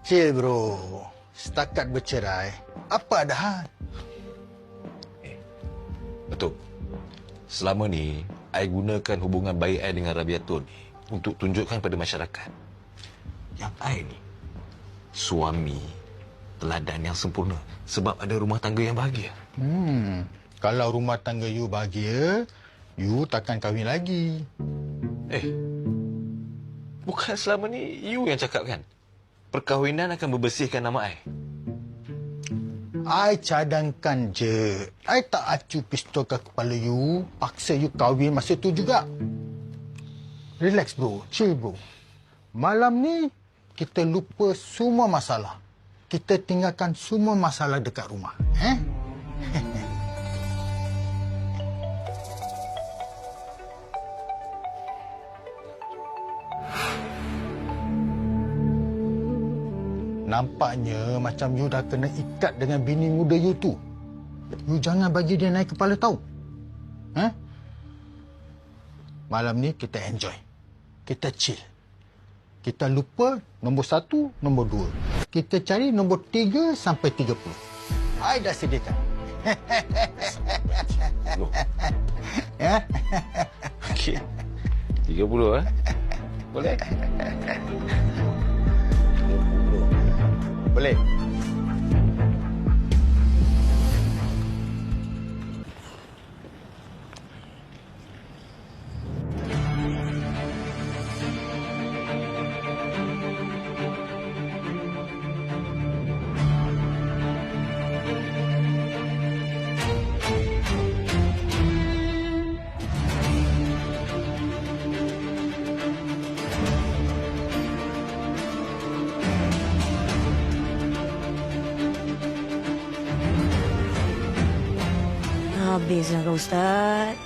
Chill bro. Setakat bercerai, apa ada hal? Betul. Selama ni, I gunakan hubungan baik I dengan Rabiatun untuk tunjukkan pada masyarakat yang I ni suami teladan yang sempurna sebab ada rumah tangga yang bahagia. Kalau rumah tangga you bahagia, you takkan kahwin lagi. Bukan selama ni you yang cakap kan? Perkahwinan akan membersihkan nama I. I cadangkan je. I tak acu pistol ke kepala you, paksa you kahwin masa tu juga. Relax bro, chill bro. Malam ni, kita lupa semua masalah. Kita tinggalkan semua masalah dekat rumah. Nampaknya macam you dah kena ikat dengan bini muda you tu. You jangan bagi dia naik kepala tahu. Malam ni kita enjoy. Kita chill. Kita lupa nombor 1, nombor 2. Kita cari nombor 3 sampai 30. I dah sediakan. Loh. Okey. 30 Boleh? Boleh. Habislah kau, Ustaz.